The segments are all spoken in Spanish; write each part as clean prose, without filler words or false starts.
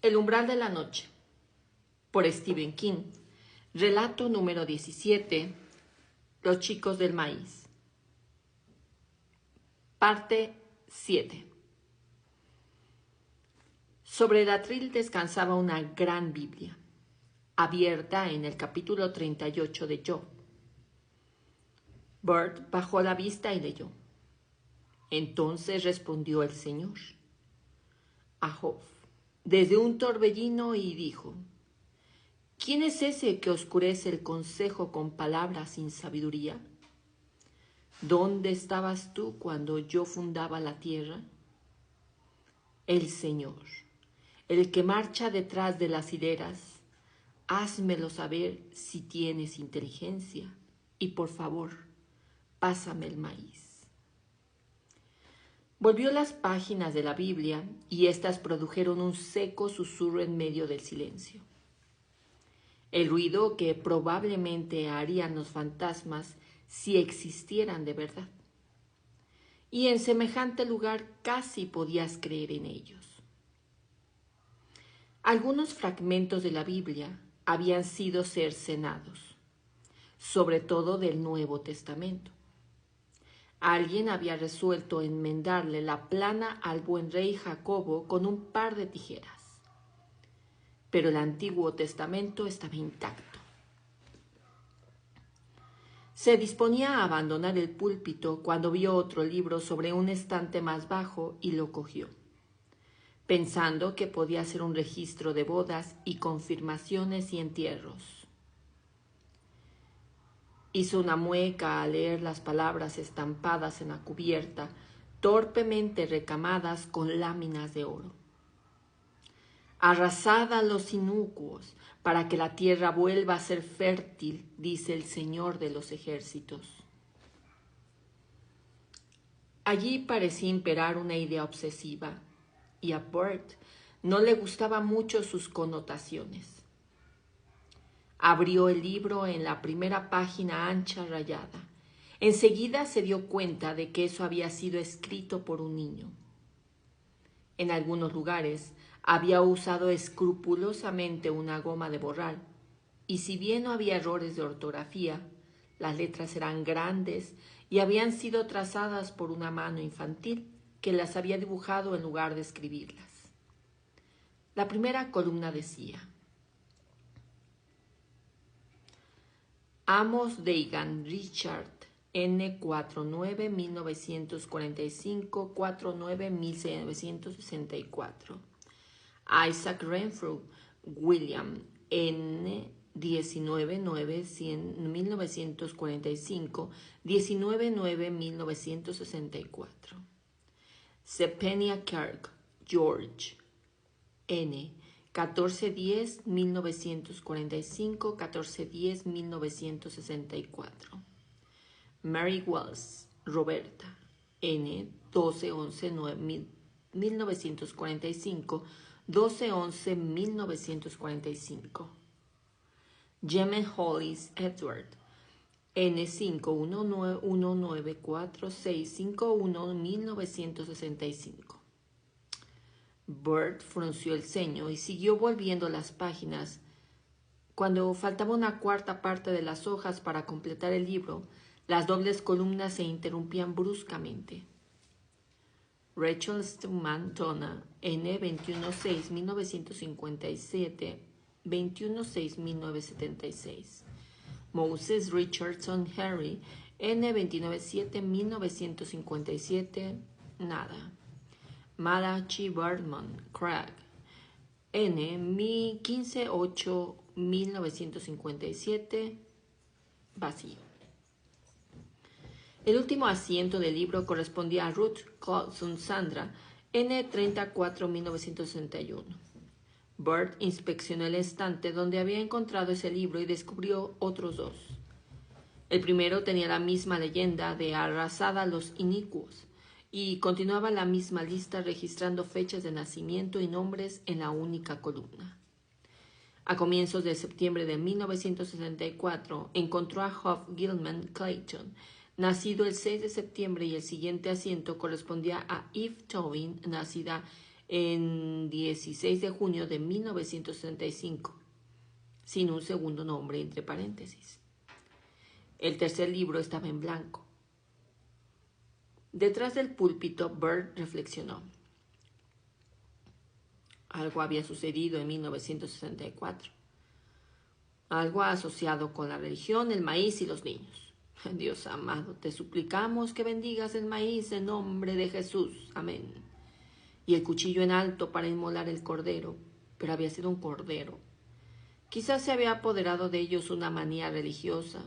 El umbral de la noche, por Stephen King. Relato número 17. Los chicos del maíz. Parte 7. Sobre el atril descansaba una gran Biblia, abierta en el capítulo 38 de Job. Bert bajó la vista y leyó. Entonces respondió el Señor a Job desde un torbellino y dijo: ¿Quién es ese que oscurece el consejo con palabras sin sabiduría? ¿Dónde estabas tú cuando yo fundaba la tierra? El Señor, el que marcha detrás de las hileras, házmelo saber si tienes inteligencia y por favor, pásame el maíz. Volvió las páginas de la Biblia y éstas produjeron un seco susurro en medio del silencio. El ruido que probablemente harían los fantasmas si existieran de verdad. Y en semejante lugar casi podías creer en ellos. Algunos fragmentos de la Biblia habían sido cercenados, sobre todo del Nuevo Testamento. Alguien había resuelto enmendarle la plana al buen rey Jacobo con un par de tijeras. Pero el Antiguo Testamento estaba intacto. Se disponía a abandonar el púlpito cuando vio otro libro sobre un estante más bajo y lo cogió, pensando que podía ser un registro de bodas y confirmaciones y entierros. Hizo una mueca al leer las palabras estampadas en la cubierta, torpemente recamadas con láminas de oro. Arrasad a los inicuos, para que la tierra vuelva a ser fértil, dice el Señor de los ejércitos. Allí parecía imperar una idea obsesiva, y a Bert no le gustaban mucho sus connotaciones. Abrió el libro en la primera página ancha rayada. Enseguida se dio cuenta de que eso había sido escrito por un niño. En algunos lugares había usado escrupulosamente una goma de borrar, y si bien no había errores de ortografía, las letras eran grandes y habían sido trazadas por una mano infantil que las había dibujado en lugar de escribirlas. La primera columna decía: Amos Dagan Richard N49 1945 49 1964. Isaac Renfrew William N 19 9 1945 19 9 1964. Sepenia Kirk George N 1410 1945 1410 1964. Mary Wells Roberta N 1211 1945 1211 1945. Jemen Hollis Edward N 51194651 1965. Bert frunció el ceño y siguió volviendo las páginas. Cuando faltaba una cuarta parte de las hojas para completar el libro, las dobles columnas se interrumpían bruscamente. Rachel Stuman Tona N 216 1957 216 1976. Moses Richardson Harry N 297 1957 nada. Malachi Bertman Craig N 158 1957 vacío. El último asiento del libro correspondía a Ruth Clauson Sandra N 34 1961. Bert inspeccionó el estante donde había encontrado ese libro y descubrió otros dos. El primero tenía la misma leyenda de arrasad a los inicuos y continuaba la misma lista registrando fechas de nacimiento y nombres en la única columna. A comienzos de septiembre de 1964 encontró a Huff Gilman Clayton, nacido el 6 de septiembre, y el siguiente asiento correspondía a Eve Tobin, nacida en 16 de junio de 1965, sin un segundo nombre entre paréntesis. El tercer libro estaba en blanco. Detrás del púlpito, Bert reflexionó. Algo había sucedido en 1964. Algo asociado con la religión, el maíz y los niños. Dios amado, te suplicamos que bendigas el maíz en nombre de Jesús. Amén. Y el cuchillo en alto para inmolar el cordero, pero había sido un cordero. Quizás se había apoderado de ellos una manía religiosa.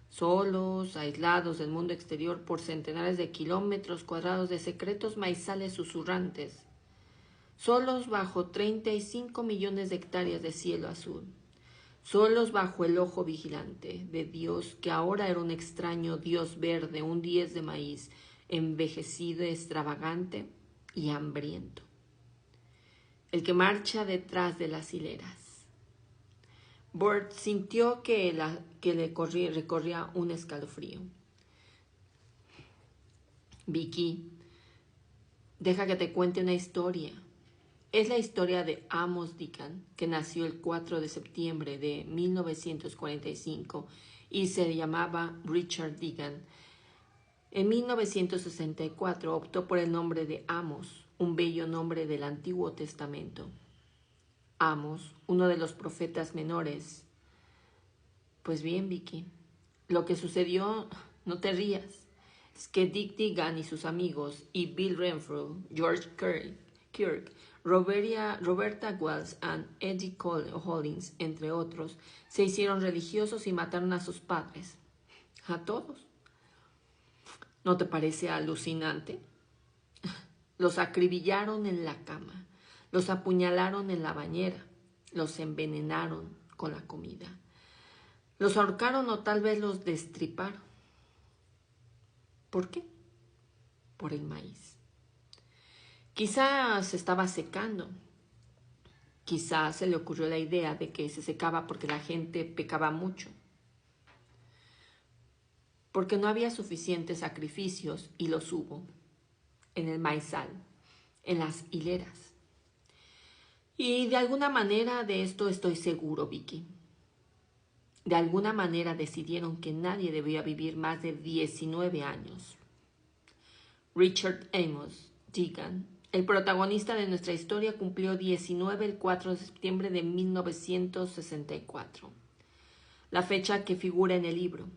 Solos, aislados del mundo exterior por centenares de kilómetros cuadrados de secretos maizales susurrantes. Solos bajo 35 millones de hectáreas de cielo azul. Solos bajo el ojo vigilante de Dios, que ahora era un extraño Dios verde, un diez de maíz, envejecido, extravagante y hambriento. El que marcha detrás de las hileras. Bert sintió que le recorría un escalofrío. Vicky, deja que te cuente una historia. Es la historia de Amos Deacon, que nació el 4 de septiembre de 1945 y se llamaba Richard Deacon. En 1964 optó por el nombre de Amos, un bello nombre del Antiguo Testamento. Amos, uno de los profetas menores. Pues bien, Vicky, lo que sucedió, no te rías, es que Dick Deacon y sus amigos y Bill Renfrew, George Kirk, Roberta Wells y Eddie Hollins, entre otros, se hicieron religiosos y mataron a sus padres. A todos. ¿No te parece alucinante? Los acribillaron en la cama, los apuñalaron en la bañera, los envenenaron con la comida, los ahorcaron o tal vez los destriparon. ¿Por qué? Por el maíz. Quizás se estaba secando. Quizás se le ocurrió la idea de que se secaba porque la gente pecaba mucho. Porque no había suficientes sacrificios y los hubo en el maizal, en las hileras. Y de alguna manera de esto estoy seguro, Vicky. De alguna manera decidieron que nadie debía vivir más de 19 años. Richard Amos Deacon, el protagonista de nuestra historia, cumplió 19 el 4 de septiembre de 1964, la fecha que figura en el libro.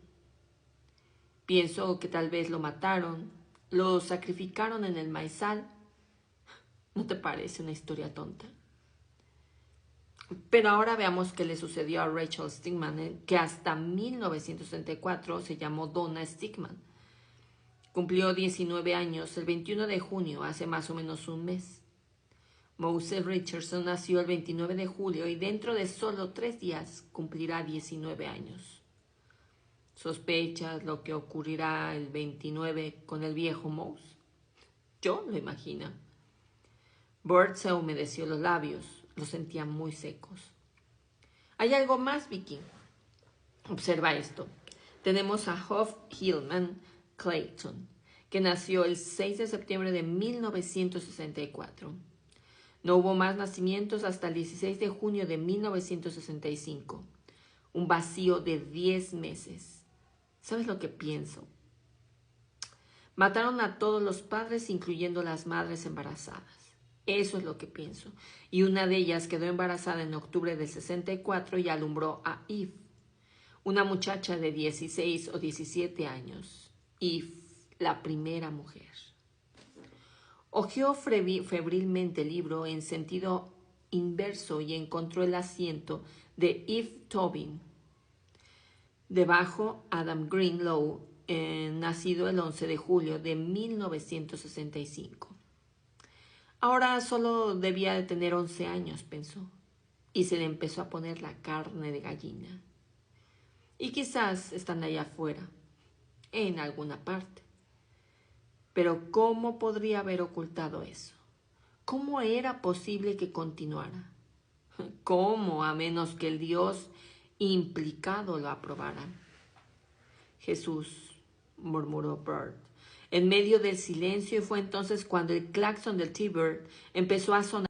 Pienso que tal vez lo mataron, lo sacrificaron en el maizal. ¿No te parece una historia tonta? Pero ahora veamos qué le sucedió a Rachel Stigman, que hasta 1964 se llamó Donna Stigman. Cumplió 19 años el 21 de junio, hace más o menos un mes. Moses Richardson nació el 29 de julio y dentro de solo 3 días cumplirá 19 años. ¿Sospechas lo que ocurrirá el 29 con el viejo Mose? Yo lo imagino. Bert se humedeció los labios, los sentía muy secos. Hay algo más, Vicky. Observa esto. Tenemos a Huff Hillman Clayton, que nació el 6 de septiembre de 1964. No hubo más nacimientos hasta el 16 de junio de 1965. Un vacío de 10 meses. ¿Sabes lo que pienso? Mataron a todos los padres, incluyendo las madres embarazadas. Eso es lo que pienso. Y una de ellas quedó embarazada en octubre del 64 y alumbró a Eve, una muchacha de 16 o 17 años. Eve, la primera mujer. Hojeó febrilmente el libro en sentido inverso y encontró el asiento de Eve Tobin. Debajo, Adam Greenlow, nacido el 11 de julio de 1965. Ahora solo debía de tener 11 años, pensó, y se le empezó a poner la carne de gallina. Y quizás están allá afuera, en alguna parte. Pero ¿cómo podría haber ocultado eso? ¿Cómo era posible que continuara? ¿Cómo, a menos que el Dios implicado lo aprobara? Jesús, murmuró Bert, en medio del silencio, y fue entonces cuando el claxon del T-Bird empezó a sonar